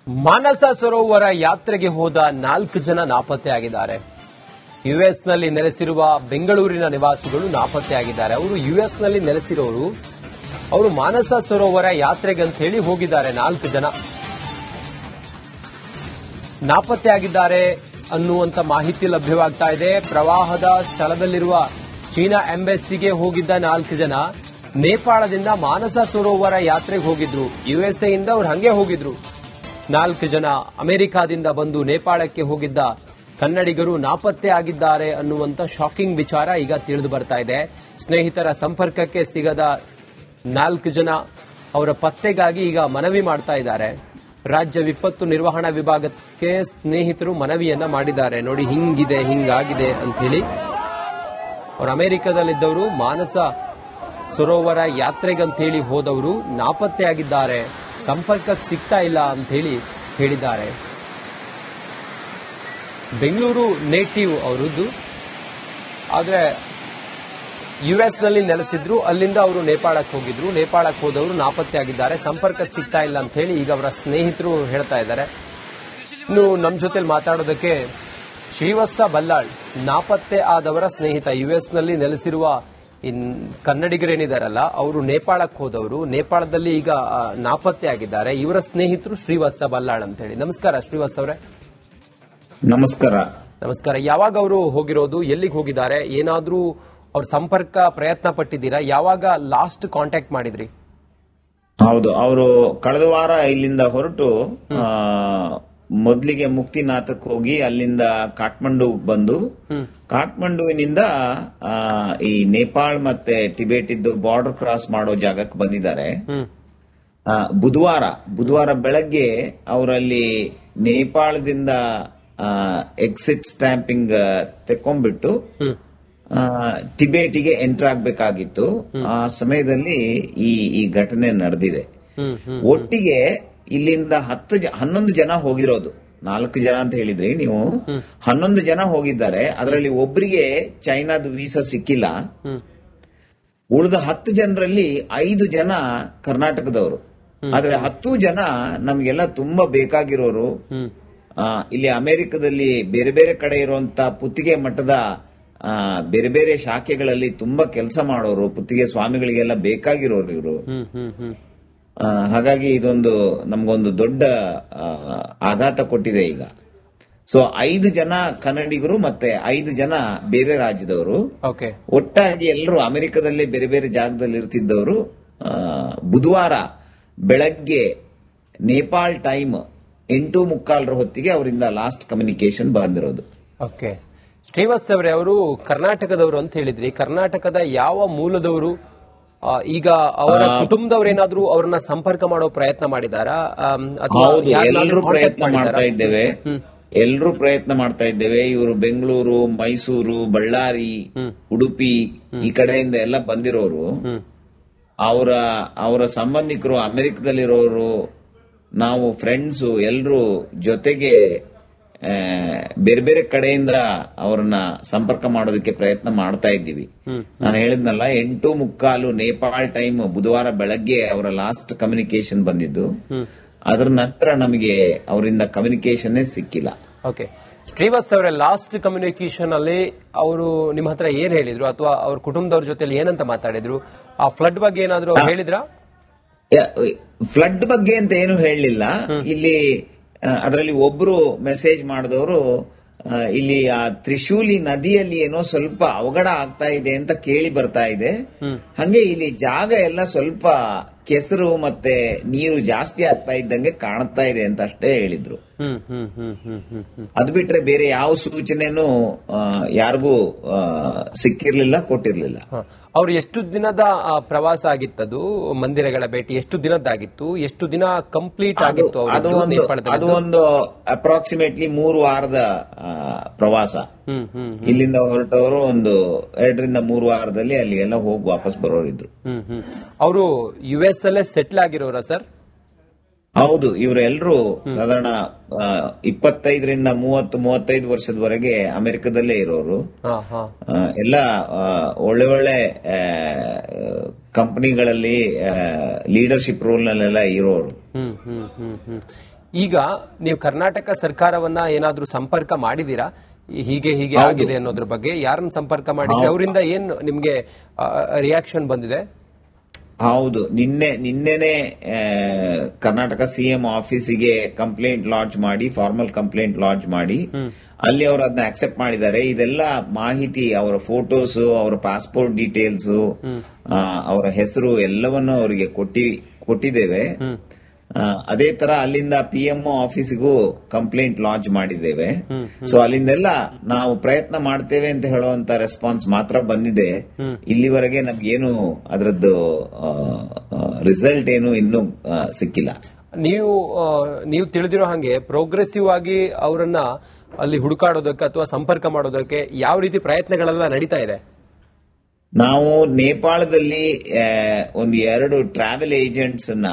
ಮಾನಸ ಸರೋವರ ಯಾತ್ರೆಗೆ ಹೋದ 4 ಜನ ನಾಪತ್ತೆಯಾಗಿದ್ದಾರೆ. ಯುಎಸ್ನಲ್ಲಿ ನೆಲೆಸಿರುವ ಬೆಂಗಳೂರಿನ ನಿವಾಸಿಗಳು ನಾಪತ್ತೆಯಾಗಿದ್ದಾರೆ. ಅವರು ಯುಎಸ್ನಲ್ಲಿ ನೆಲೆಸಿರೋರು. ಅವರು ಮಾನಸ ಸರೋವರ ಯಾತ್ರೆಗೆ ಅಂತ ಹೇಳಿ ಹೋಗಿದ್ದಾರೆ. 4 ಜನ ನಾಪತ್ತೆಯಾಗಿದ್ದಾರೆ ಅನ್ನುವಂತ ಮಾಹಿತಿ ಲಭ್ಯವಾಗ್ತಾ ಇದೆ. ಪ್ರವಾಹದ ಸ್ಥಳದಲ್ಲಿರುವ ಚೀನಾ ಎಂಬಸಿಗೆ ಹೋಗಿದ್ದ 4 ಜನ ನೇಪಾಳದಿಂದ ಮಾನಸ ಸರೋವರ ಯಾತ್ರೆಗೆ ಹೋಗಿದ್ರು. ಯುಎಸ್ಎಯಿಂದ ಅವ್ರು ಹಂಗೆ ಹೋಗಿದ್ರು. 4 ಜನ ಅಮೆರಿಕಾದಿಂದ ಬಂದು ನೇಪಾಳಕ್ಕೆ ಹೋಗಿದ್ದ ಕನ್ನಡಿಗರು ನಾಪತ್ತೆ ಆಗಿದ್ದಾರೆ ಅನ್ನುವಂತ ಶಾಕಿಂಗ್ ವಿಚಾರ ಈಗ ತಿಳಿದು ಬರ್ತಾ ಇದೆ. ಸ್ನೇಹಿತರ ಸಂಪರ್ಕಕ್ಕೆ ಸಿಗದ 4 ಜನ ಅವರ ಪತ್ತೆಗಾಗಿ ಈಗ ಮನವಿ ಮಾಡ್ತಾ ಇದ್ದಾರೆ. ರಾಜ್ಯ ವಿಪತ್ತು ನಿರ್ವಹಣಾ ವಿಭಾಗಕ್ಕೆ ಸ್ನೇಹಿತರು ಮನವಿಯನ್ನ ಮಾಡಿದ್ದಾರೆ. ನೋಡಿ, ಹಿಂಗಿದೆ, ಹಿಂಗಾಗಿದೆ ಅಂತ ಹೇಳಿ. ಅವರು ಅಮೆರಿಕದಲ್ಲಿದ್ದವರು ಮಾನಸ ಸರೋವರ ಯಾತ್ರೆಗಂತ ಹೇಳಿ ಹೋದವರು ನಾಪತ್ತೆಯಾಗಿದ್ದಾರೆ, ಸಂಪರ್ಕಕ್ಕೆ ಸಿಗ್ತಾ ಇಲ್ಲ ಅಂತ ಹೇಳಿ ಹೇಳಿದ್ದಾರೆ. ಬೆಂಗಳೂರು ನೇಟಿವ್ ಅವರದ್ದು, ಆದರೆ ಯುಎಸ್ನಲ್ಲಿ ನೆಲೆಸಿದ್ರು. ಅಲ್ಲಿಂದ ಅವರು ನೇಪಾಳಕ್ಕೆ ಹೋಗಿದ್ರು. ನೇಪಾಳಕ್ಕೆ ಹೋದವರು ನಾಪತ್ತೆಯಾಗಿದ್ದಾರೆ, ಸಂಪರ್ಕಕ್ಕೆ ಸಿಗ್ತಾ ಇಲ್ಲ ಅಂತ ಹೇಳಿ ಈಗ ಅವರ ಸ್ನೇಹಿತರು ಹೇಳ್ತಾ ಇದ್ದಾರೆ. ಇನ್ನು ನಮ್ಮ ಜೊತೆಲಿ ಮಾತಾಡೋದಕ್ಕೆ ಶ್ರೀವತ್ಸ ಬಲ್ಲಾಳ್, ನಾಪತ್ತೆ ಆದವರ ಸ್ನೇಹಿತ. ಯುಎಸ್ನಲ್ಲಿ ನೆಲೆಸಿರುವ ಕನ್ನಡಿಗರೇನಿದಾರಲ್ಲ, ಅವರು ನೇಪಾಳಕ್ಕೆ ಹೋದವರು. ನೇಪಾಳದಲ್ಲಿ ಈಗ ನಾಪತ್ತೆ ಆಗಿದ್ದಾರೆ. ಇವರ ಸ್ನೇಹಿತರು ಶ್ರೀವತ್ಸ ಬಲ್ಲಾಳ್ ಅಂತ ಹೇಳಿ. ನಮಸ್ಕಾರ ಶ್ರೀವತ್ಸ ಅವರೇ. ನಮಸ್ಕಾರ. ನಮಸ್ಕಾರ. ಯಾವಾಗ ಅವರು ಹೋಗಿರೋದು, ಎಲ್ಲಿಗೆ ಹೋಗಿದ್ದಾರೆ, ಏನಾದ್ರೂ ಅವ್ರ ಸಂಪರ್ಕ ಪ್ರಯತ್ನ ಪಟ್ಟಿದ್ದೀರಾ? ಯಾವಾಗ ಲಾಸ್ಟ್ ಕಾಂಟ್ಯಾಕ್ಟ್ ಮಾಡಿದ್ರಿ? ಹೌದು, ಅವರು ಕಳೆದ ವಾರ ಇಲ್ಲಿಂದ ಹೊರಟು ಮೊದಲಿಗೆ ಮುಕ್ತಿನಾಥಕ್ಕೆ ಹೋಗಿ ಅಲ್ಲಿಂದ ಕಾಠ್ಮಂಡು ಬಂದು ಕಾಠ್ಮಂಡುವಿನಿಂದ ಈ ನೇಪಾಳ್ ಮತ್ತೆ ಟಿಬೇಟ್ ಇದ್ದು ಬಾರ್ಡರ್ ಕ್ರಾಸ್ ಮಾಡೋ ಜಾಗಕ್ಕೆ ಬಂದಿದ್ದಾರೆ. ಬುಧವಾರ ಬೆಳಗ್ಗೆ ಅವರಲ್ಲಿ ನೇಪಾಳದಿಂದ ಎಕ್ಸಿಟ್ ಸ್ಟ್ಯಾಂಪಿಂಗ್ ತೆಕ್ಕೊಂಡ್ಬಿಟ್ಟು ಟಿಬೇಟಿಗೆ ಎಂಟರ್ ಆಗ್ಬೇಕಾಗಿತ್ತು. ಆ ಸಮಯದಲ್ಲಿ ಈ ಘಟನೆ ನಡೆದಿದೆ. ಒಟ್ಟಿಗೆ ಇಲ್ಲಿಂದ 11 ಜನ ಹೋಗಿರೋದು. 4 ಜನ ಅಂತ ಹೇಳಿದ್ರಿ ನೀವು, 11 ಜನ ಹೋಗಿದ್ದಾರೆ. ಅದರಲ್ಲಿ ಒಬ್ಬರಿಗೆ ಚೈನಾದ ವೀಸಾ ಸಿಕ್ಕಿಲ್ಲ. ಉಳಿದ 10 ಜನರಲ್ಲಿ 5 ಜನ ಕರ್ನಾಟಕದವರು. ಆದ್ರೆ 10 ಜನ ನಮ್ಗೆಲ್ಲ ತುಂಬಾ ಬೇಕಾಗಿರೋರು. ಇಲ್ಲಿ ಅಮೆರಿಕದಲ್ಲಿ ಬೇರೆ ಬೇರೆ ಕಡೆ ಇರುವಂತ ಪುತ್ತಿಗೆ ಮಠದ ಬೇರೆ ಬೇರೆ ಶಾಖೆಗಳಲ್ಲಿ ತುಂಬಾ ಕೆಲಸ ಮಾಡೋರು, ಪುತ್ತಿಗೆ ಸ್ವಾಮಿಗಳಿಗೆಲ್ಲ ಬೇಕಾಗಿರೋರು ಇವರು. ಹಾಗಾಗಿ ಇದೊಂದು ನಮ್ಗೊಂದು ದೊಡ್ಡ ಆಘಾತ ಕೊಟ್ಟಿದೆ ಈಗ. ಸೊ 5 ಜನ ಕನ್ನಡಿಗರು ಮತ್ತೆ 5 ಜನ ಬೇರೆ ರಾಜ್ಯದವರು, ಒಟ್ಟಾಗಿ ಎಲ್ಲರೂ ಅಮೆರಿಕದಲ್ಲೇ ಬೇರೆ ಬೇರೆ ಜಾಗದಲ್ಲಿ ಇರ್ತಿದ್ದವರು. ಬುಧವಾರ ಬೆಳಗ್ಗೆ ನೇಪಾಳ್ ಟೈಮ್ 8:45 ಹೊತ್ತಿಗೆ ಅವರಿಂದ ಲಾಸ್ಟ್ ಕಮ್ಯುನಿಕೇಶನ್ ಬಂದಿರೋದು. ಓಕೆ, ಶ್ರೀವತ್ಸ ಅವರೇ, ಅವರು ಕರ್ನಾಟಕದವರು ಅಂತ ಹೇಳಿದ್ರಿ. ಕರ್ನಾಟಕದ ಯಾವ ಮೂಲದವರು? ಈಗ ಅವರ ಕುಟುಂಬದವರೇನಾದ್ರೂ ಅವ್ರನ್ನ ಸಂಪರ್ಕ ಮಾಡೋ ಪ್ರಯತ್ನ ಮಾಡಿದಾರಾ? ಎಲ್ಲರೂ ಪ್ರಯತ್ನ ಮಾಡ್ತಾ ಇದ್ದೇವೆ. ಇವರು ಬೆಂಗಳೂರು, ಮೈಸೂರು, ಬಳ್ಳಾರಿ, ಉಡುಪಿ ಈ ಕಡೆಯಿಂದ ಎಲ್ಲ ಬಂದಿರೋರು. ಅವರ ಸಂಬಂಧಿಕರು ಅಮೆರಿಕದಲ್ಲಿರೋರು, ನಾವು ಫ್ರೆಂಡ್ಸು ಎಲ್ಲರೂ ಜೊತೆಗೆ ಬೇರೆ ಬೇರೆ ಕಡೆಯಿಂದ ಅವ್ರನ್ನ ಸಂಪರ್ಕ ಮಾಡೋದಕ್ಕೆ ಪ್ರಯತ್ನ ಮಾಡ್ತಾ ಇದ್ದೀವಿ. ನಾನು ಹೇಳಿದ್ನಲ್ಲ, 8:45 ನೇಪಾಳ್ ಟೈಮ್ ಬುಧವಾರ ಬೆಳಗ್ಗೆ ಅವರ ಲಾಸ್ಟ್ ಕಮ್ಯುನಿಕೇಶನ್ ಬಂದಿದ್ದು. ಅದರ ನಂತರ ನಮಗೆ ಅವರಿಂದ ಕಮ್ಯುನಿಕೇಶನ್ ಸಿಕ್ಕಿಲ್ಲ. ಓಕೆ, ಶ್ರೀವತ್ಸ ಅವರ ಲಾಸ್ಟ್ ಕಮ್ಯುನಿಕೇಶನ್ ಅಲ್ಲಿ ಅವರು ನಿಮ್ಮ ಹತ್ರ ಏನ್ ಹೇಳಿದ್ರು, ಅಥವಾ ಅವ್ರ ಕುಟುಂಬದವ್ರ ಜೊತೆ ಏನಂತ ಮಾತಾಡಿದ್ರು? ಆ ಫ್ಲಡ್ ಬಗ್ಗೆ ಏನಾದ್ರು ಹೇಳಿದ್ರಾ? ಫ್ಲಡ್ ಬಗ್ಗೆ ಅಂತ ಏನು ಹೇಳಲಿಲ್ಲ. ಇಲ್ಲಿ ಅದರಲ್ಲಿ ಒಬ್ರು ಮೆಸೇಜ್ ಮಾಡಿದವರು, ಇಲ್ಲಿ ಆ ತ್ರಿಶೂಲಿ ನದಿಯಲ್ಲಿ ಏನೋ ಸ್ವಲ್ಪ ಅವಘಡ ಆಗ್ತಾ ಇದೆ ಅಂತ ಕೇಳಿ ಬರ್ತಾ ಇದೆ. ಹಂಗೆ ಇಲ್ಲಿ ಜಾಗ ಎಲ್ಲ ಸ್ವಲ್ಪ ಕೆಸರು ಮತ್ತೆ ನೀರು ಜಾಸ್ತಿ ಆಗ್ತಾ ಇದ್ದಂಗೆ ಕಾಣ್ತಾ ಇದೆ ಅಂತ ಅಷ್ಟೇ ಹೇಳಿದ್ರು. ಅದು ಬಿಟ್ರೆ ಬೇರೆ ಯಾವ ಸೂಚನೆನೂ ಯಾರಿಗೂ ಸಿಕ್ಕಿರ್ಲಿಲ್ಲ, ಕೊಟ್ಟಿರ್ಲಿಲ್ಲ. ಅವ್ರು ಎಷ್ಟು ದಿನದ ಪ್ರವಾಸ ಆಗಿತ್ತದು? ಮಂದಿರಗಳ ಭೇಟಿ ಎಷ್ಟು ದಿನದ್ದಾಗಿತ್ತು? ಎಷ್ಟು ದಿನ ಕಂಪ್ಲೀಟ್ ಆಗಿತ್ತು? ಅದು ಒಂದು ಅಪ್ರಾಕ್ಸಿಮೇಟ್ಲಿ 3 ವಾರದ ಪ್ರವಾಸ. ಇಲ್ಲಿಂದ ಹೊರಟವರು ಒಂದು 2 ರಿಂದ 3 ವಾರದಲ್ಲಿ ಅಲ್ಲಿ ಎಲ್ಲ ಹೋಗಿ ವಾಪಸ್ ಬರೋರಿದ್ರು. ಅವರು ಯುಎಸ್ ಅಲ್ಲೇ ಸೆಟ್ಲ್ ಆಗಿರೋರ ಸರ್? ಹೌದು, ಇವರೆಲ್ಲರೂ ಸಾಧಾರಣ 25 ರಿಂದ 30-35 ವರ್ಷದವರೆಗೆ ಅಮೆರಿಕದಲ್ಲೇ ಇರೋರು. ಎಲ್ಲ ಒಳ್ಳೆ ಕಂಪನಿಗಳಲ್ಲಿ ಲೀಡರ್ಶಿಪ್ ರೋಲ್ ನಲ್ಲೆಲ್ಲ ಇರೋರು. ಈಗ ನೀವು ಕರ್ನಾಟಕ ಸರ್ಕಾರವನ್ನ ಏನಾದ್ರೂ ಸಂಪರ್ಕ ಮಾಡಿದೀರಾ? ಹೀಗೆ ಆಗಿದೆ ಅನ್ನೋದ್ರ ಬಗ್ಗೆ ಯಾರನ್ನ ಸಂಪರ್ಕ ಮಾಡಿದ್ರೆ ಅವರಿಂದ ಏನ್ ನಿಮ್ಗೆ ರಿಯಾಕ್ಷನ್ ಬಂದಿದೆ? ಹೌದು, ನಿನ್ನೆನೆ ಕರ್ನಾಟಕ ಸಿಎಂ ಆಫೀಸಿಗೆ ಕಂಪ್ಲೇಂಟ್ ಲಾಂಚ್ ಮಾಡಿ, ಫಾರ್ಮಲ್ ಕಂಪ್ಲೇಂಟ್ ಲಾಂಚ್ ಮಾಡಿ, ಅಲ್ಲಿ ಅವರು ಅದನ್ನ ಅಕ್ಸೆಪ್ಟ್ ಮಾಡಿದ್ದಾರೆ. ಇದೆಲ್ಲ ಮಾಹಿತಿ, ಅವರ ಫೋಟೋಸ್, ಅವರ ಪಾಸ್ಪೋರ್ಟ್ ಡೀಟೇಲ್ಸ್, ಅವರ ಹೆಸರು ಎಲ್ಲವನ್ನು ಅವರಿಗೆ ಕೊಟ್ಟಿದ್ದೇವೆ. ಅದೇ ತರ ಅಲ್ಲಿಂದ PMO ಆಫೀಸಿಗೂ ಕಂಪ್ಲೇಂಟ್ ಲಾಂಚ್ ಮಾಡಿದ್ದೇವೆ. ಸೊ ಅಲ್ಲಿಂದೆಲ್ಲ ನಾವು ಪ್ರಯತ್ನ ಮಾಡ್ತೇವೆ ಅಂತ ಹೇಳುವಂತ ರೆಸ್ಪಾನ್ಸ್ ಮಾತ್ರ ಬಂದಿದೆ. ಇಲ್ಲಿವರೆಗೆ ನಮ್ಗೇನು ಅದರದ್ದು ರಿಸಲ್ಟ್ ಏನು ಇನ್ನೂ ಸಿಕ್ಕಿಲ್ಲ. ನೀವು ತಿಳಿದಿರೋ ಹಾಗೆ ಪ್ರೋಗ್ರೆಸಿವ್ ಆಗಿ ಅವರನ್ನ ಅಲ್ಲಿ ಹುಡುಕಾಡೋದಕ್ಕೆ ಅಥವಾ ಸಂಪರ್ಕ ಮಾಡೋದಕ್ಕೆ ಯಾವ ರೀತಿ ಪ್ರಯತ್ನಗಳೆಲ್ಲ ನಡೀತಾ ಇದೆ? ನಾವು ನೇಪಾಳದಲ್ಲಿ ಒಂದು 2 ಟ್ರಾವೆಲ್ ಏಜೆಂಟ್ಸ್ ಅನ್ನ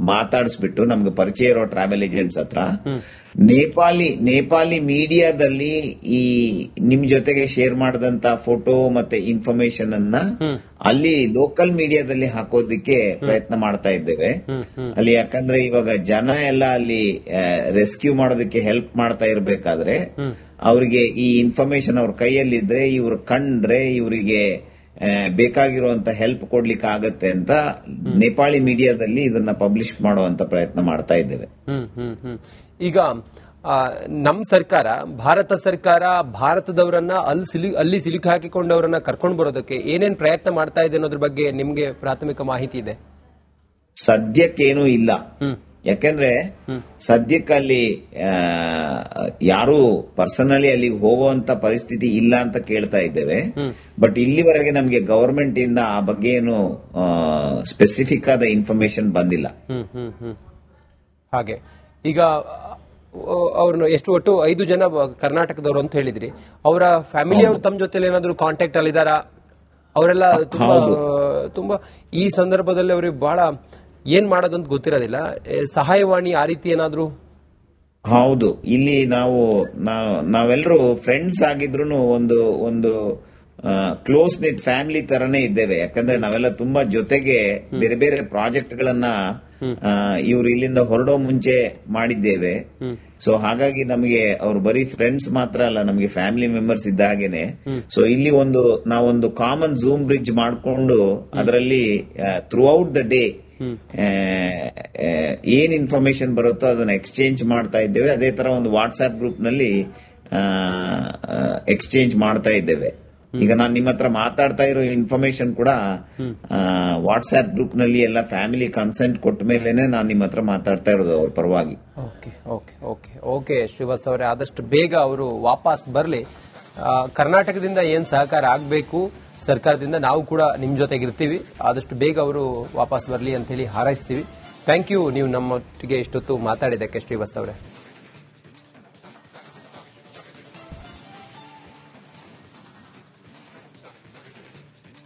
ಮಾತಾಡಿಸ್ಬಿಟ್ಟು, ನಮ್ಗೆ ಪರಿಚಯ ಇರೋ ಟ್ರಾವೆಲ್ ಏಜೆಂಟ್ಸ್ ಹತ್ರ ನೇಪಾಲಿ ಮೀಡಿಯಾದಲ್ಲಿ ಈ ನಿಮ್ ಜೊತೆಗೆ ಶೇರ್ ಮಾಡಿದಂತ ಫೋಟೋ ಮತ್ತೆ ಇನ್ಫಾರ್ಮೇಶನ್ ಅನ್ನ ಅಲ್ಲಿ ಲೋಕಲ್ ಮೀಡಿಯಾದಲ್ಲಿ ಹಾಕೋದಿಕ್ಕೆ ಪ್ರಯತ್ನ ಮಾಡ್ತಾ ಇದ್ದೇವೆ. ಅಲ್ಲಿ ಯಾಕಂದ್ರೆ ಇವಾಗ ಜನ ಎಲ್ಲ ಅಲ್ಲಿ ರೆಸ್ಕ್ಯೂ ಮಾಡೋದಕ್ಕೆ ಹೆಲ್ಪ್ ಮಾಡ್ತಾ ಇರಬೇಕಾದ್ರೆ ಅವರಿಗೆ ಈ ಇನ್ಫಾರ್ಮೇಶನ್ ಅವ್ರ ಕೈಯಲ್ಲಿದ್ರೆ, ಇವ್ರು ಕಂಡ್ರೆ ಇವರಿಗೆ ಬೇಕಾಗಿರುವಂತ ಹೆಲ್ಪ್ ಕೊಡ್ಲಿಕ್ಕೆ ಆಗತ್ತೆ ಅಂತ ನೇಪಾಳಿ ಮೀಡಿಯಾದಲ್ಲಿ ಇದನ್ನ ಪಬ್ಲಿಷ್ ಮಾಡುವಂತ ಪ್ರಯತ್ನ ಮಾಡ್ತಾ ಇದ್ದೇವೆ. ಈಗ ನಮ್ಮ ಸರ್ಕಾರ, ಭಾರತ ಸರ್ಕಾರ ಭಾರತದವರನ್ನ ಅಲ್ಲಿ ಸಿಲುಕಿ ಹಾಕಿಕೊಂಡವರನ್ನ ಕರ್ಕೊಂಡು ಬರೋದಕ್ಕೆ ಏನೇನ್ ಪ್ರಯತ್ನ ಮಾಡ್ತಾ ಇದೆ ಅನ್ನೋದ್ರ ಬಗ್ಗೆ ನಿಮ್ಗೆ ಪ್ರಾಥಮಿಕ ಮಾಹಿತಿ ಇದೆ? ಸದ್ಯಕ್ಕೇನೂ ಇಲ್ಲ. ಯಾಕೆಂದ್ರೆ ಸದ್ಯಕ್ಕೆ ಅಲ್ಲಿ ಯಾರು ಪರ್ಸನಲಿ ಅಲ್ಲಿಗೆ ಹೋಗುವಂತ ಪರಿಸ್ಥಿತಿ ಇಲ್ಲ ಅಂತ ಕೇಳ್ತಾ ಇದ್ದೇವೆ. ಬಟ್ ಇಲ್ಲಿವರೆಗೆ ನಮಗೆ ಗವರ್ಮೆಂಟ್ ಇಂದ ಆ ಬಗ್ಗೆ ಏನು ಸ್ಪೆಸಿಫಿಕ್ ಆದ ಇನ್ಫಾರ್ಮೇಶನ್ ಬಂದಿಲ್ಲ. ಹಾಗೆ ಈಗ ಅವ್ರನ್ನ ಒಟ್ಟು 5 ಜನ ಕರ್ನಾಟಕದವರು ಅಂತ ಹೇಳಿದ್ರಿ. ಅವರ ಫ್ಯಾಮಿಲಿಯವರು ತಮ್ಮ ಜೊತೆ ಏನಾದ್ರು ಕಾಂಟ್ಯಾಕ್ಟ್ ಅಲ್ಲಿದಾರ? ಅವರೆಲ್ಲ ತುಂಬಾ ಈ ಸಂದರ್ಭದಲ್ಲಿ ಅವ್ರಿಗೆ ಬಹಳ ಏನ್ ಮಾಡೋದಂತ ಗೊತ್ತಿರೋದಿಲ್ಲ. ಸಹಾಯವಾಣಿ ಆ ರೀತಿ ಏನಾದ್ರು? ಹೌದು, ಇಲ್ಲಿ ನಾವೆಲ್ಲರೂ ಫ್ರೆಂಡ್ಸ್ ಆಗಿದ್ರು ಒಂದು ಕ್ಲೋಸ್ ನಿಟ್ ಫ್ಯಾಮಿಲಿ ತರನೇ ಇದ್ದೇವೆ. ಯಾಕಂದ್ರೆ ನಾವೆಲ್ಲ ತುಂಬಾ ಜೊತೆಗೆ ಬೇರೆ ಬೇರೆ ಪ್ರಾಜೆಕ್ಟ್ ಗಳನ್ನ ಇವ್ರು ಇಲ್ಲಿಂದ ಹೊರಡೋ ಮುಂಚೆ ಮಾಡಿದ್ದೇವೆ. ಸೊ ಹಾಗಾಗಿ ನಮಗೆ ಅವ್ರು ಬರೀ ಫ್ರೆಂಡ್ಸ್ ಮಾತ್ರ ಅಲ್ಲ, ನಮಗೆ ಫ್ಯಾಮಿಲಿ ಮೆಂಬರ್ಸ್ ಇದ್ದ ಹಾಗೇನೆ. ಸೊ ಇಲ್ಲಿ ನಾವೊಂದು ಕಾಮನ್ ಝೂಮ್ ಬ್ರಿಡ್ಜ್ ಮಾಡಿಕೊಂಡು ಅದರಲ್ಲಿ ಥ್ರೂ ಔಟ್ ದ ಡೇ ಏನ್ ಇನ್ಫಾರ್ಮೇಶನ್ ಬರುತ್ತೋ ಅದನ್ನ ಎಕ್ಸ್ಚೇಂಜ್ ಮಾಡ್ತಾ ಇದ್ದೇವೆ. ಅದೇ ತರ ಒಂದು ವಾಟ್ಸ್ಆಪ್ ಗ್ರೂಪ್ ನಲ್ಲಿ ಎಕ್ಸ್ಚೇಂಜ್ ಮಾಡ್ತಾ ಇದ್ದೇವೆ. ಈಗ ನಾನು ನಿಮ್ಮ ಹತ್ರ ಮಾತಾಡ್ತಾ ಇರೋ ಇನ್ಫಾರ್ಮೇಶನ್ ಕೂಡ ವಾಟ್ಸ್ಆಪ್ ಗ್ರೂಪ್ ನಲ್ಲಿ ಎಲ್ಲ ಫ್ಯಾಮಿಲಿ ಕನ್ಸೆಂಟ್ ಕೊಟ್ಟ ಮೇಲೆನೆ ನಾನು ನಿಮ್ಮ ಹತ್ರ ಮಾತಾಡ್ತಾ ಇರೋದು ಅವ್ರ ಪರವಾಗಿ. ಓಕೆ ಶ್ರೀವಾಸ್ ಅವರೇ, ಆದಷ್ಟು ಬೇಗ ಅವರು ವಾಪಸ್ ಬರಲಿ. ಕರ್ನಾಟಕದಿಂದ ಏನ್ ಸಹಕಾರ ಆಗಬೇಕು ಸರ್ಕಾರದಿಂದ, ನಾವು ಕೂಡ ನಿಮ್ ಜೊತೆಗಿರ್ತೀವಿ. ಆದಷ್ಟು ಬೇಗ ಅವರು ವಾಪಸ್ ಬರಲಿ ಅಂತ ಹೇಳಿ ಹಾರೈಸ್ತೀವಿ. ಥ್ಯಾಂಕ್ ಯು, ನೀವು ನಮ್ಮೊಟ್ಟಿಗೆ ಇಷ್ಟೊತ್ತು ಮಾತಾಡಿದ್ದಕ್ಕೆ ಶ್ರೀವಾಸ್ ಅವರೇ.